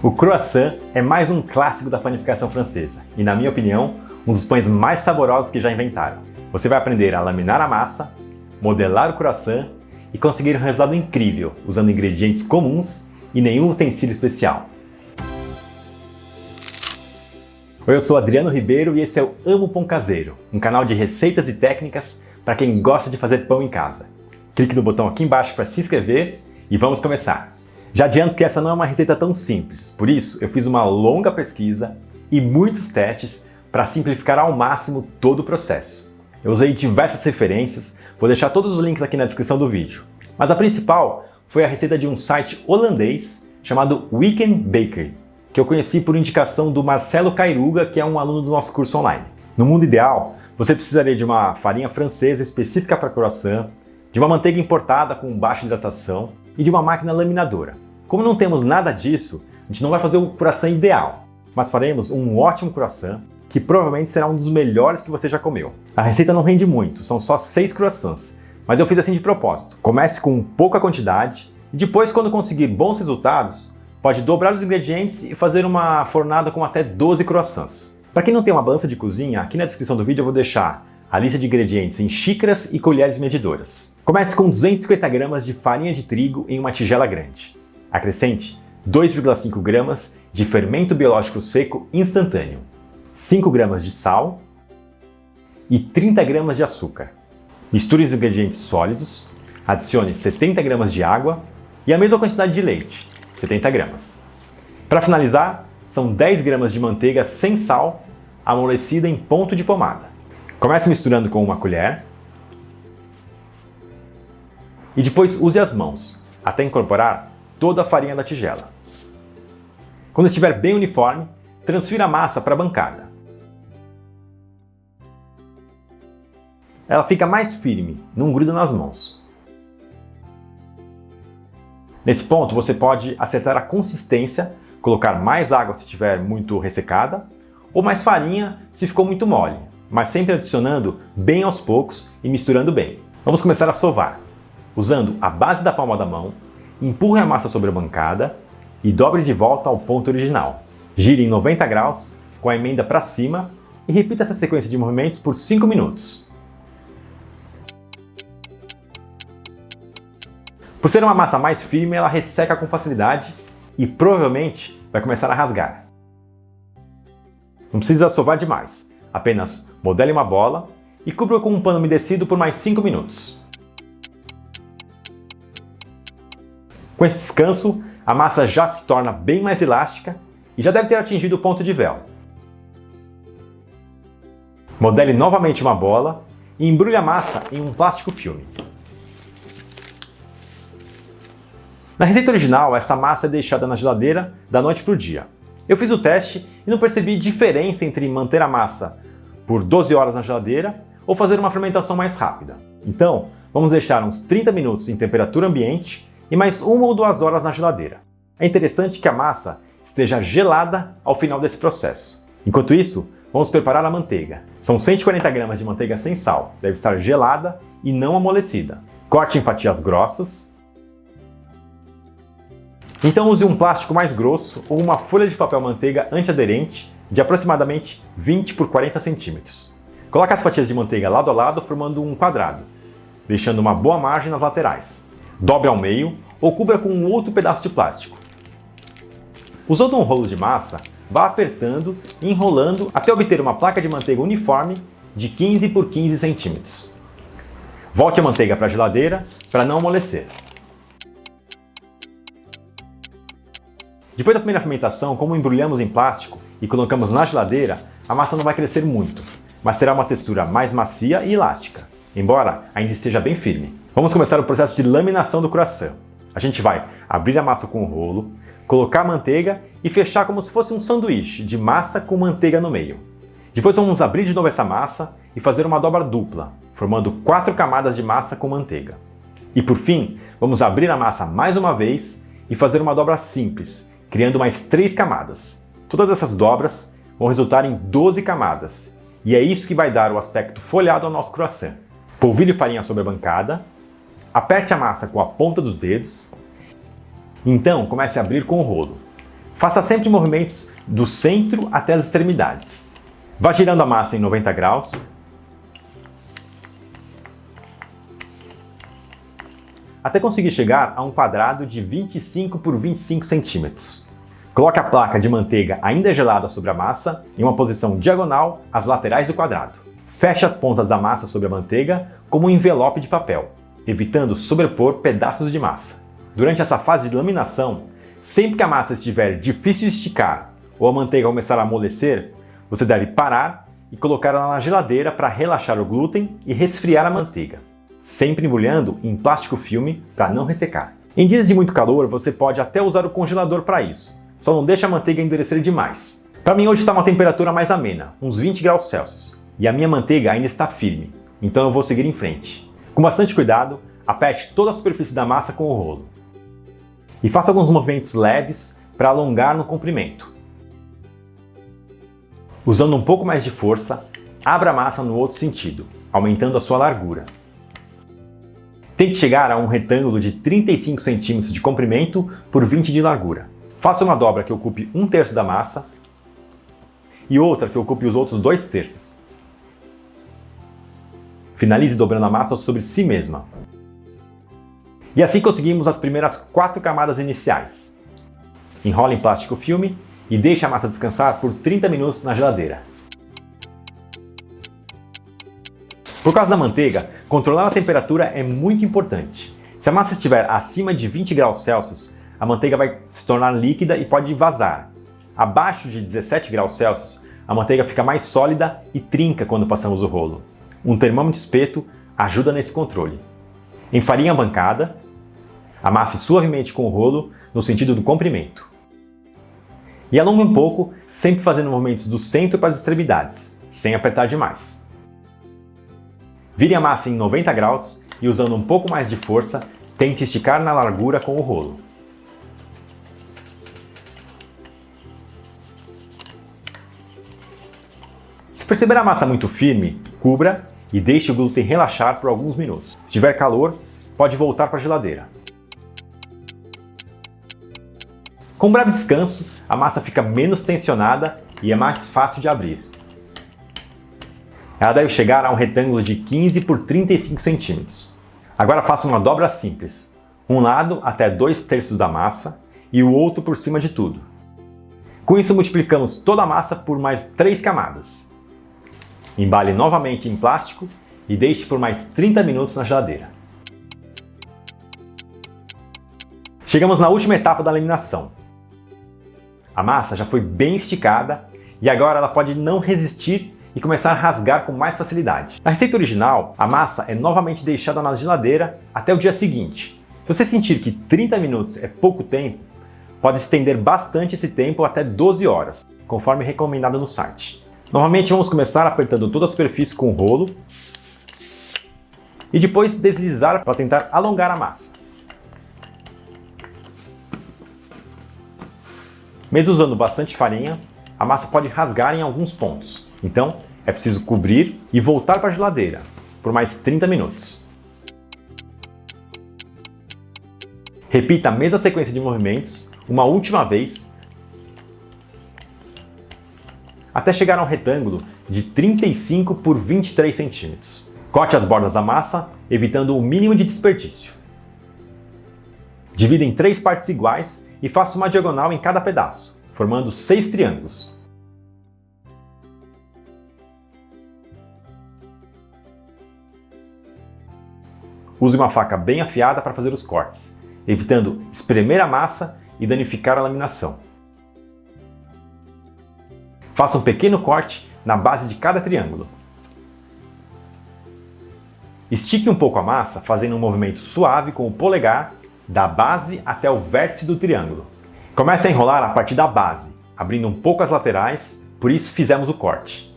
O croissant é mais um clássico da panificação francesa e, na minha opinião, um dos pães mais saborosos que já inventaram. Você vai aprender a laminar a massa, modelar o croissant e conseguir um resultado incrível usando ingredientes comuns e nenhum utensílio especial. Oi, eu sou Adriano Ribeiro e esse é o Amo Pão Caseiro, um canal de receitas e técnicas para quem gosta de fazer pão em casa. Clique no botão aqui embaixo para se inscrever e vamos começar! Já adianto que essa não é uma receita tão simples, por isso eu fiz uma longa pesquisa e muitos testes para simplificar ao máximo todo o processo. Eu usei diversas referências, vou deixar todos os links aqui na descrição do vídeo. Mas a principal foi a receita de um site holandês chamado Weekend Bakery, que eu conheci por indicação do Marcelo Cairuga, que é um aluno do nosso curso online. No mundo ideal, você precisaria de uma farinha francesa específica para croissant, de uma manteiga importada com baixa hidratação e de uma máquina laminadora. Como não temos nada disso, a gente não vai fazer o croissant ideal, mas faremos um ótimo croissant que provavelmente será um dos melhores que você já comeu. A receita não rende muito, são só 6 croissants, mas eu fiz assim de propósito. Comece com pouca quantidade e depois, quando conseguir bons resultados, pode dobrar os ingredientes e fazer uma fornada com até 12 croissants. Para quem não tem uma balança de cozinha, aqui na descrição do vídeo eu vou deixar a lista de ingredientes em xícaras e colheres medidoras. Comece com 250 gramas de farinha de trigo em uma tigela grande. Acrescente 2,5 gramas de fermento biológico seco instantâneo, 5 gramas de sal e 30 gramas de açúcar. Misture os ingredientes sólidos, adicione 70 gramas de água e a mesma quantidade de leite, 70 gramas. Para finalizar, são 10 gramas de manteiga sem sal, amolecida em ponto de pomada. Comece misturando com uma colher e depois use as mãos até incorporar toda a farinha da tigela. Quando estiver bem uniforme, transfira a massa para a bancada. Ela fica mais firme, não gruda nas mãos. Nesse ponto, você pode acertar a consistência, colocar mais água se estiver muito ressecada, ou mais farinha se ficou muito mole, mas sempre adicionando bem aos poucos e misturando bem. Vamos começar a sovar. Usando a base da palma da mão, empurre a massa sobre a bancada e dobre de volta ao ponto original. Gire em 90 graus, com a emenda para cima e repita essa sequência de movimentos por 5 minutos. Por ser uma massa mais firme, ela resseca com facilidade e provavelmente vai começar a rasgar. Não precisa sovar demais, apenas modele uma bola e cubra com um pano umedecido por mais 5 minutos. Com esse descanso, a massa já se torna bem mais elástica e já deve ter atingido o ponto de véu. Modele novamente uma bola e embrulhe a massa em um plástico filme. Na receita original, essa massa é deixada na geladeira da noite para o dia. Eu fiz o teste e não percebi diferença entre manter a massa por 12 horas na geladeira ou fazer uma fermentação mais rápida. Então, vamos deixar uns 30 minutos em temperatura ambiente e mais 1 ou 2 horas na geladeira. É interessante que a massa esteja gelada ao final desse processo. Enquanto isso, vamos preparar a manteiga. São 140 gramas de manteiga sem sal, deve estar gelada e não amolecida. Corte em fatias grossas. Então use um plástico mais grosso ou uma folha de papel manteiga antiaderente de aproximadamente 20 por 40 centímetros. Coloque as fatias de manteiga lado a lado formando um quadrado, deixando uma boa margem nas laterais. Dobre ao meio ou cubra com um outro pedaço de plástico. Usando um rolo de massa, vá apertando e enrolando até obter uma placa de manteiga uniforme de 15 por 15 centímetros. Volte a manteiga para a geladeira para não amolecer. Depois da primeira fermentação, como embrulhamos em plástico e colocamos na geladeira, a massa não vai crescer muito, mas terá uma textura mais macia e elástica, embora ainda esteja bem firme. Vamos começar o processo de laminação do croissant. A gente vai abrir a massa com o rolo, colocar a manteiga e fechar como se fosse um sanduíche de massa com manteiga no meio. Depois vamos abrir de novo essa massa e fazer uma dobra dupla, formando 4 camadas de massa com manteiga. E por fim, vamos abrir a massa mais uma vez e fazer uma dobra simples, criando mais 3 camadas. Todas essas dobras vão resultar em 12 camadas, e é isso que vai dar o aspecto folhado ao nosso croissant. Polvilhe farinha sobre a bancada, aperte a massa com a ponta dos dedos, então comece a abrir com o rolo. Faça sempre movimentos do centro até as extremidades. Vá girando a massa em 90 graus. Até conseguir chegar a um quadrado de 25 por 25 centímetros. Coloque a placa de manteiga ainda gelada sobre a massa em uma posição diagonal às laterais do quadrado. Feche as pontas da massa sobre a manteiga como um envelope de papel, evitando sobrepor pedaços de massa. Durante essa fase de laminação, sempre que a massa estiver difícil de esticar ou a manteiga começar a amolecer, você deve parar e colocar ela na geladeira para relaxar o glúten e resfriar a manteiga, sempre embrulhando em plástico filme para não ressecar. Em dias de muito calor, você pode até usar o congelador para isso, só não deixe a manteiga endurecer demais. Para mim hoje está uma temperatura mais amena, uns 20 graus Celsius, e a minha manteiga ainda está firme, então eu vou seguir em frente. Com bastante cuidado, aperte toda a superfície da massa com o rolo. E faça alguns movimentos leves para alongar no comprimento. Usando um pouco mais de força, abra a massa no outro sentido, aumentando a sua largura. Tente chegar a um retângulo de 35 cm de comprimento por 20 de largura. Faça uma dobra que ocupe 1/3 da massa e outra que ocupe os outros 2/3. Finalize dobrando a massa sobre si mesma. E assim conseguimos as primeiras 4 camadas iniciais. Enrole em plástico filme e deixe a massa descansar por 30 minutos na geladeira. Por causa da manteiga, controlar a temperatura é muito importante. Se a massa estiver acima de 20 graus Celsius, a manteiga vai se tornar líquida e pode vazar. Abaixo de 17 graus Celsius, a manteiga fica mais sólida e trinca quando passamos o rolo. Um termômetro de espeto ajuda nesse controle. Enfarinhe a bancada, amasse suavemente com o rolo no sentido do comprimento. E alongue um pouco, sempre fazendo movimentos do centro para as extremidades, sem apertar demais. Vire a massa em 90 graus e, usando um pouco mais de força, tente esticar na largura com o rolo. Se perceber a massa muito firme, cubra e deixe o glúten relaxar por alguns minutos. Se tiver calor, pode voltar para a geladeira. Com um breve descanso, a massa fica menos tensionada e é mais fácil de abrir. Ela deve chegar a um retângulo de 15 por 35 centímetros. Agora faça uma dobra simples, um lado até 2/3 da massa e o outro por cima de tudo. Com isso multiplicamos toda a massa por mais 3 camadas. Embale novamente em plástico e deixe por mais 30 minutos na geladeira. Chegamos na última etapa da laminação. A massa já foi bem esticada e agora ela pode não resistir e começar a rasgar com mais facilidade. Na receita original, a massa é novamente deixada na geladeira até o dia seguinte. Se você sentir que 30 minutos é pouco tempo, pode estender bastante esse tempo até 12 horas, conforme recomendado no site. Novamente vamos começar apertando toda a superfície com o rolo e depois deslizar para tentar alongar a massa. Mesmo usando bastante farinha, a massa pode rasgar em alguns pontos, então é preciso cobrir e voltar para a geladeira por mais 30 minutos. Repita a mesma sequência de movimentos uma última vez até chegar a um retângulo de 35 por 23 centímetros. Corte as bordas da massa, evitando o mínimo de desperdício. Divida em 3 partes iguais e faça uma diagonal em cada pedaço, formando 6 triângulos. Use uma faca bem afiada para fazer os cortes, evitando espremer a massa e danificar a laminação. Faça um pequeno corte na base de cada triângulo. Estique um pouco a massa, fazendo um movimento suave com o polegar, da base até o vértice do triângulo. Comece a enrolar a partir da base, abrindo um pouco as laterais, por isso fizemos o corte.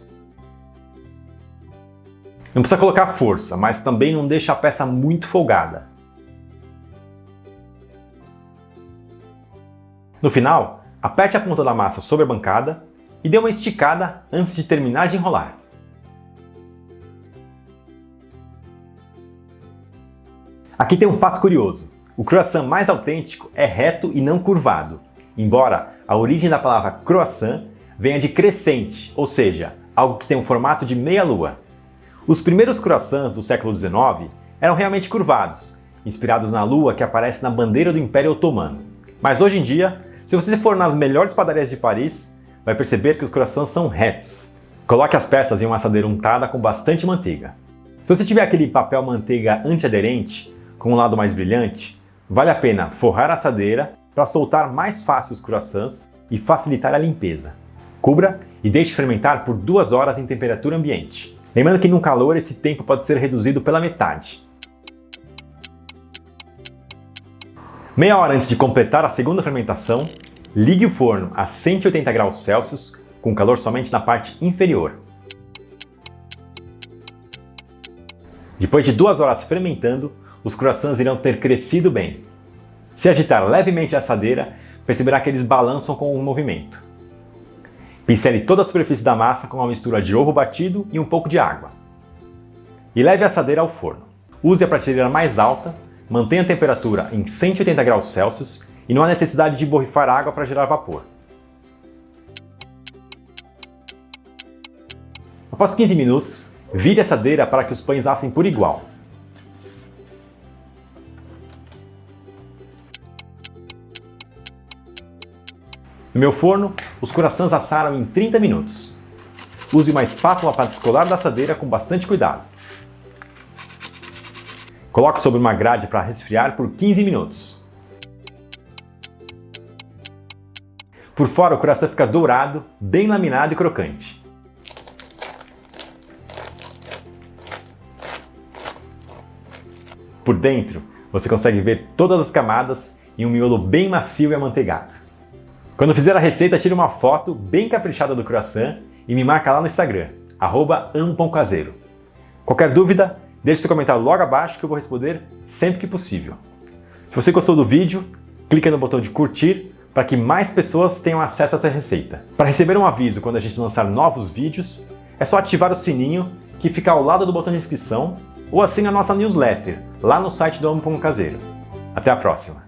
Não precisa colocar força, mas também não deixe a peça muito folgada. No final, aperte a ponta da massa sobre a bancada e dê uma esticada antes de terminar de enrolar. Aqui tem um fato curioso. O croissant mais autêntico é reto e não curvado, embora a origem da palavra croissant venha de crescente, ou seja, algo que tem um formato de meia-lua. Os primeiros croissants do século XIX eram realmente curvados, inspirados na lua que aparece na bandeira do Império Otomano. Mas hoje em dia, se você for nas melhores padarias de Paris, vai perceber que os croissants são retos. Coloque as peças em uma assadeira untada com bastante manteiga. Se você tiver aquele papel manteiga antiaderente, com um lado mais brilhante, vale a pena forrar a assadeira para soltar mais fácil os croissants e facilitar a limpeza. Cubra e deixe fermentar por 2 horas em temperatura ambiente. Lembrando que no calor esse tempo pode ser reduzido pela metade. Meia hora antes de completar a segunda fermentação, ligue o forno a 180 graus Celsius, com calor somente na parte inferior. Depois de 2 horas fermentando, os croissants irão ter crescido bem. Se agitar levemente a assadeira, perceberá que eles balançam com o movimento. Pincele toda a superfície da massa com uma mistura de ovo batido e um pouco de água. E leve a assadeira ao forno. Use a prateleira mais alta, mantenha a temperatura em 180 graus Celsius e não há necessidade de borrifar água para gerar vapor. Após 15 minutos, vire a assadeira para que os pães assem por igual. No meu forno, os croissants assaram em 30 minutos. Use uma espátula para descolar da assadeira com bastante cuidado. Coloque sobre uma grade para resfriar por 15 minutos. Por fora o croissant fica dourado, bem laminado e crocante. Por dentro, você consegue ver todas as camadas e um miolo bem macio e amanteigado. Quando fizer a receita, tire uma foto bem caprichada do croissant e me marca lá no Instagram, @amopãocaseiro. Qualquer dúvida, deixe seu comentário logo abaixo que eu vou responder sempre que possível. Se você gostou do vídeo, clique no botão de curtir para que mais pessoas tenham acesso a essa receita. Para receber um aviso quando a gente lançar novos vídeos, é só ativar o sininho que fica ao lado do botão de inscrição ou assine a nossa newsletter lá no site do Amo Pão Caseiro. Até a próxima!